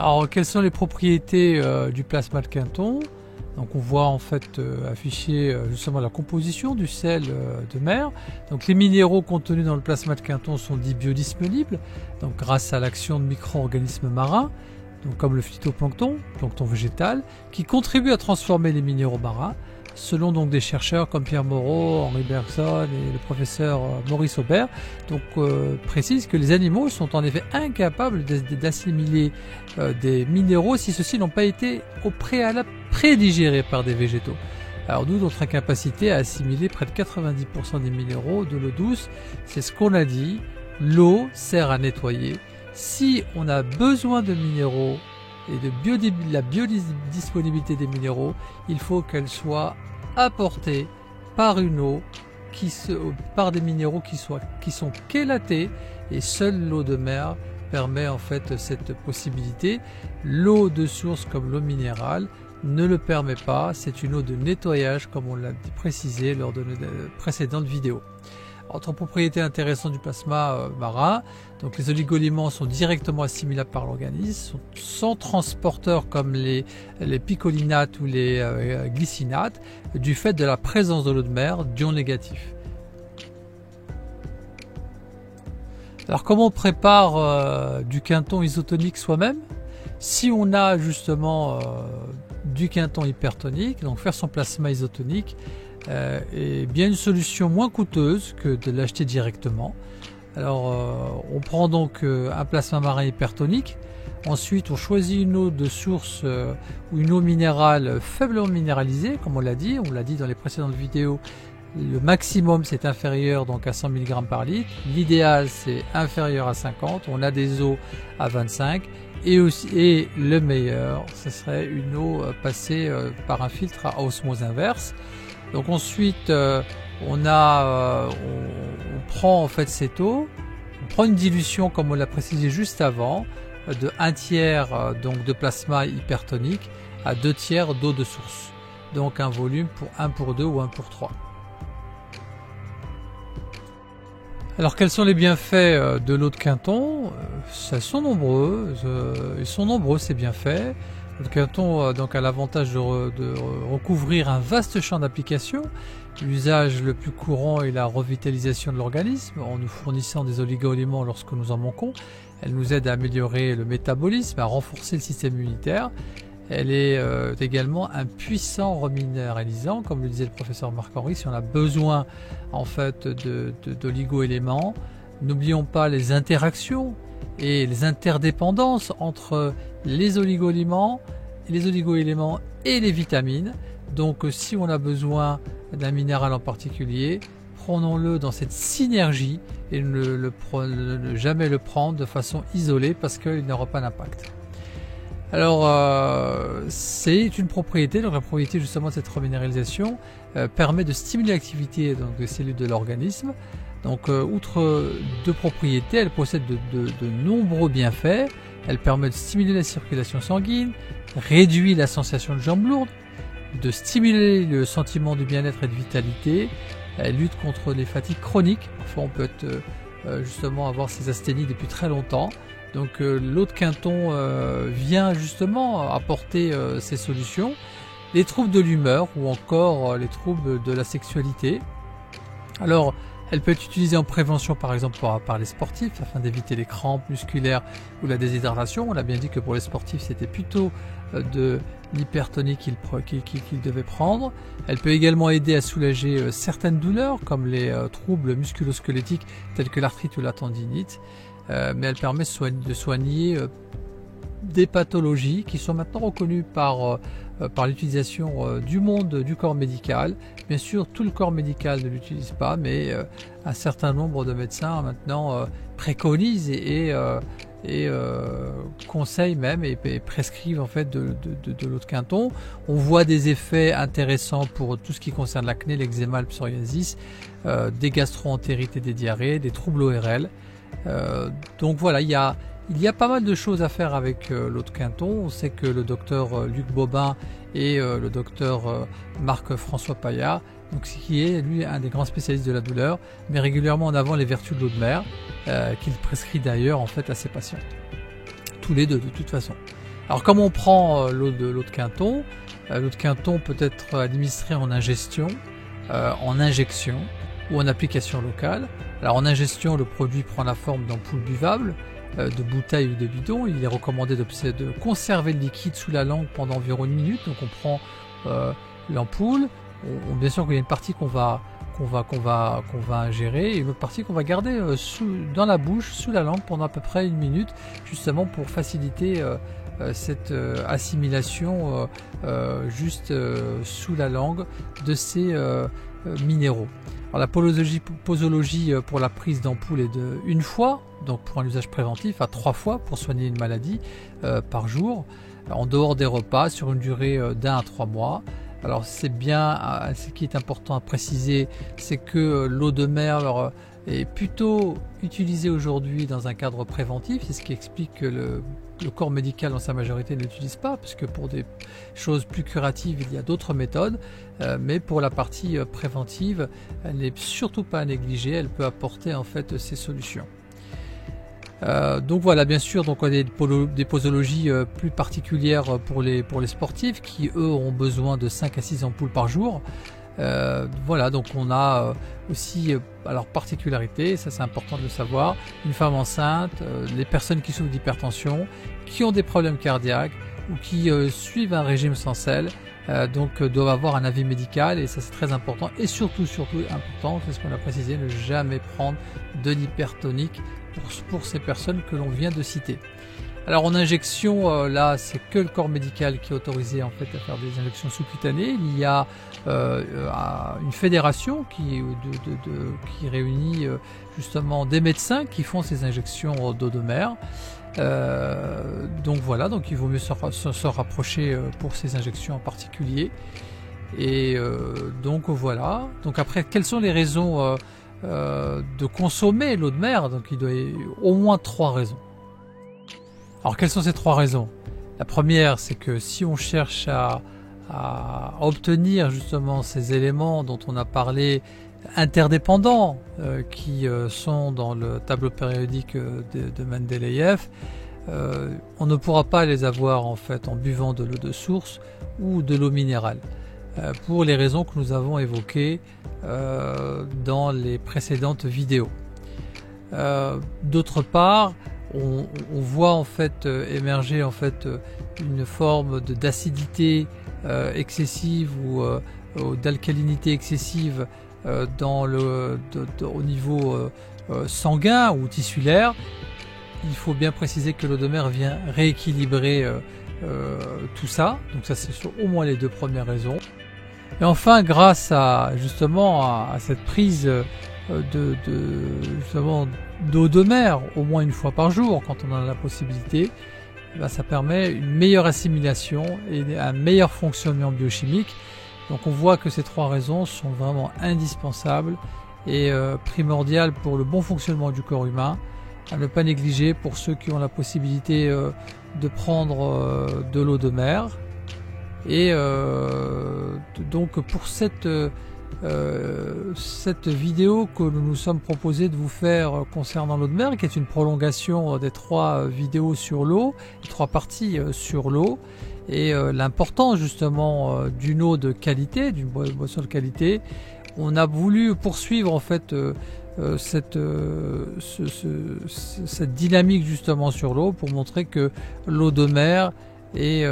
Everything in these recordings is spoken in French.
Alors, quelles sont les propriétés du plasma de Quinton? Donc, on voit en fait afficher justement la composition du sel de mer. Donc, les minéraux contenus dans le plasma de Quinton sont dits biodisponibles, donc grâce à l'action de micro-organismes marins, donc comme le phytoplancton, plancton végétal, qui contribue à transformer les minéraux marins, selon donc des chercheurs comme Pierre Moreau, Henri Bergson et le professeur Maurice Aubert, donc précise que les animaux sont en effet incapables d'assimiler des minéraux si ceux-ci n'ont pas été au préalable prédigérés par des végétaux. Alors d'où notre incapacité à assimiler près de 90% des minéraux de l'eau douce. C'est ce qu'on a dit, l'eau sert à nettoyer. Si on a besoin de minéraux et de la biodisponibilité des minéraux, il faut qu'elle soit apportée par une eau par des minéraux qui sont chélatés, et seule l'eau de mer permet en fait cette possibilité. L'eau de source comme l'eau minérale ne le permet pas, c'est une eau de nettoyage comme on l'a précisé lors de notre précédente vidéo. Autre propriété intéressante du plasma marin, donc les oligoéléments sont directement assimilables par l'organisme, sont sans transporteurs comme les picolinates ou les glycinates, du fait de la présence de l'eau de mer d'ions négatifs. Alors comment on prépare du Quinton isotonique soi-même? Si on a justement du Quinton hypertonique, donc faire son plasma isotonique, est bien une solution moins coûteuse que de l'acheter directement. Alors on prend donc un plasma marin hypertonique, ensuite on choisit une eau de source ou une eau minérale faiblement minéralisée, comme on l'a dit dans les précédentes vidéos. Le maximum c'est inférieur donc à 100 mg par litre, l'idéal c'est inférieur à 50, on a des eaux à 25, et le meilleur ce serait une eau passée par un filtre à osmose inverse. Donc ensuite on prend en fait cette eau, on prend une dilution comme on l'a précisé juste avant de 1/3 donc de plasma hypertonique à 2/3 d'eau de source, donc un volume pour 1/2 ou 1/3. Alors quels sont les bienfaits de l'eau de Quinton? Ils sont nombreux ces bienfaits. Le Quinton donc a l'avantage de recouvrir un vaste champ d'application. L'usage le plus courant est la revitalisation de l'organisme en nous fournissant des oligo-éléments lorsque nous en manquons. Elle nous aide à améliorer le métabolisme, à renforcer le système immunitaire. Elle est également un puissant reminéralisant, comme le disait le professeur Marc-Henri, si on a besoin en fait d'oligo-éléments. N'oublions pas les interactions et les interdépendances entre les oligo-éléments et les vitamines. Donc si on a besoin d'un minéral en particulier, prenons-le dans cette synergie et ne jamais le prendre de façon isolée parce qu'il n'aura pas d'impact. Alors c'est une propriété, donc la propriété justement de cette reminéralisation permet de stimuler l'activité des cellules de l'organisme. Donc outre deux propriétés, elle possède de nombreux bienfaits. Elle permet de stimuler la circulation sanguine, réduit la sensation de jambes lourdes, de stimuler le sentiment de bien-être et de vitalité. Elle lutte contre les fatigues chroniques. Parfois on peut justement avoir ces asthénies depuis très longtemps. Donc l'eau de Quinton vient justement apporter ces solutions. Les troubles de l'humeur ou encore les troubles de la sexualité. Alors elle peut être utilisée en prévention par exemple par les sportifs afin d'éviter les crampes musculaires ou la déshydratation. On a bien dit que pour les sportifs c'était plutôt de l'hypertonie qu'ils devaient prendre. Elle peut également aider à soulager certaines douleurs comme les troubles musculo-squelettiques tels que l'arthrite ou la tendinite. Mais elle permet de soigner des pathologies qui sont maintenant reconnues par l'utilisation du monde du corps médical. Bien sûr, tout le corps médical ne l'utilise pas, mais un certain nombre de médecins maintenant préconisent et conseillent même et prescrivent en fait de l'eau de Quinton. On voit des effets intéressants pour tout ce qui concerne l'acné, l'eczéma, le psoriasis, des gastro-entérites et des diarrhées, des troubles ORL. Donc voilà, il y a pas mal de choses à faire avec l'eau de Quinton. On sait que le docteur Luc Bobin et le docteur Marc-François Paillard, donc qui est lui un des grands spécialistes de la douleur, met régulièrement en avant les vertus de l'eau de mer qu'il prescrit d'ailleurs en fait à ses patients. Tous les deux de toute façon. Alors comment on prend l'eau de Quinton? L'eau de Quinton peut être administrée en ingestion, en injection ou en application locale. Alors en ingestion, le produit prend la forme d'ampoules buvables, de bouteilles ou de bidons. Il est recommandé de conserver le liquide sous la langue pendant environ 1 minute. Donc on prend l'ampoule. Bien sûr qu'il y a une partie qu'on va ingérer et une autre partie qu'on va garder dans la bouche, sous la langue pendant à peu près 1 minute, justement pour faciliter cette assimilation juste sous la langue de ces minéraux. Alors la posologie pour la prise d'ampoule est de 1 fois, donc pour un usage préventif, à 3 fois pour soigner une maladie par jour, en dehors des repas, sur une durée d'1 à 3 mois. Alors c'est bien, ce qui est important à préciser, c'est que l'eau de mer est plutôt utilisée aujourd'hui dans un cadre préventif. C'est ce qui explique que le corps médical dans sa majorité ne l'utilise pas, parce que pour des choses plus curatives, il y a d'autres méthodes. Mais pour la partie préventive, elle n'est surtout pas à négliger. Elle peut apporter en fait ces solutions. Donc voilà, bien sûr, donc on a des posologies plus particulières pour les sportifs qui eux ont besoin de 5 à 6 ampoules par jour. Voilà, donc on a aussi, alors particularité, ça c'est important de le savoir, une femme enceinte, les personnes qui souffrent d'hypertension, qui ont des problèmes cardiaques ou qui suivent un régime sans sel, donc doivent avoir un avis médical, et ça c'est très important. Et surtout important, c'est ce qu'on a précisé, ne jamais prendre de l'hypertonique pour ces personnes que l'on vient de citer. Alors en injection, là c'est que le corps médical qui est autorisé en fait à faire des injections sous-cutanées. Il y a une fédération qui réunit justement des médecins qui font ces injections d'eau de mer. Donc voilà, donc il vaut mieux se rapprocher pour ces injections en particulier. Et donc voilà. Donc après, quelles sont les raisons de consommer l'eau de mer? Donc il doit y avoir au moins 3 raisons. Alors quelles sont ces 3 raisons? La première, c'est que si on cherche à obtenir justement ces éléments dont on a parlé, interdépendants, qui sont dans le tableau périodique de Mendeleïev, on ne pourra pas les avoir en fait en buvant de l'eau de source ou de l'eau minérale, pour les raisons que nous avons évoquées dans les précédentes vidéos. D'autre part, on voit en fait émerger en fait une forme d'acidité excessive ou d'alcalinité excessive au niveau sanguin ou tissulaire. Il faut bien préciser que l'eau de mer vient rééquilibrer tout ça. Donc ça c'est sur au moins les 2 premières raisons. Et enfin, grâce justement à cette prise d'eau de mer au moins 1 fois par jour quand on en a la possibilité, ça permet une meilleure assimilation et un meilleur fonctionnement biochimique. Donc on voit que ces 3 raisons sont vraiment indispensables et primordiales pour le bon fonctionnement du corps humain, à ne pas négliger pour ceux qui ont la possibilité de prendre de l'eau de mer. Et donc pour cette vidéo que nous nous sommes proposé de vous faire concernant l'eau de mer, qui est une prolongation des 3 vidéos sur l'eau, 3 parties sur l'eau, et l'importance justement d'une eau de qualité, d'une boisson de qualité, on a voulu poursuivre en fait cette dynamique justement sur l'eau pour montrer que l'eau de mer est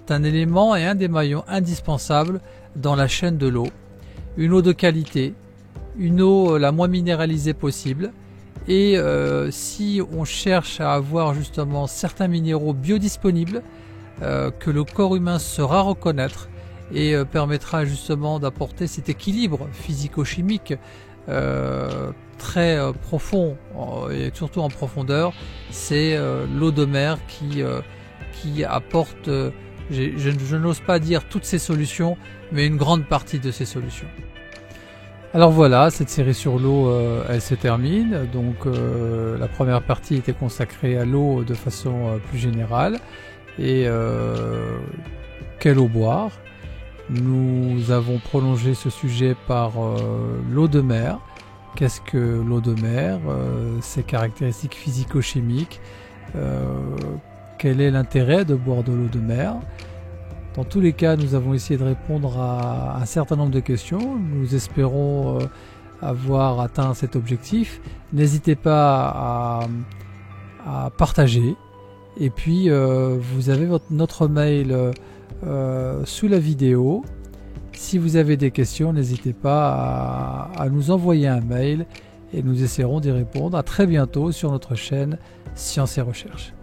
un élément et un des maillons indispensables dans la chaîne de l'eau. Une eau de qualité, une eau la moins minéralisée possible, et si on cherche à avoir justement certains minéraux biodisponibles que le corps humain saura reconnaître et permettra justement d'apporter cet équilibre physico-chimique très profond et surtout en profondeur, c'est l'eau de mer qui apporte, je n'ose pas dire toutes ces solutions, mais une grande partie de ces solutions. Alors voilà, cette série sur l'eau, elle se termine. Donc la première partie était consacrée à l'eau de façon plus générale. Et quelle eau boire? Nous avons prolongé ce sujet par l'eau de mer. Qu'est-ce que l'eau de mer? Ses caractéristiques physico-chimiques, quel est l'intérêt de boire de l'eau de mer. Dans tous les cas, nous avons essayé de répondre à un certain nombre de questions. Nous espérons avoir atteint cet objectif. N'hésitez pas à partager. Et puis, vous avez notre mail sous la vidéo. Si vous avez des questions, n'hésitez pas à nous envoyer un mail et nous essaierons d'y répondre. À très bientôt sur notre chaîne Science et Recherche.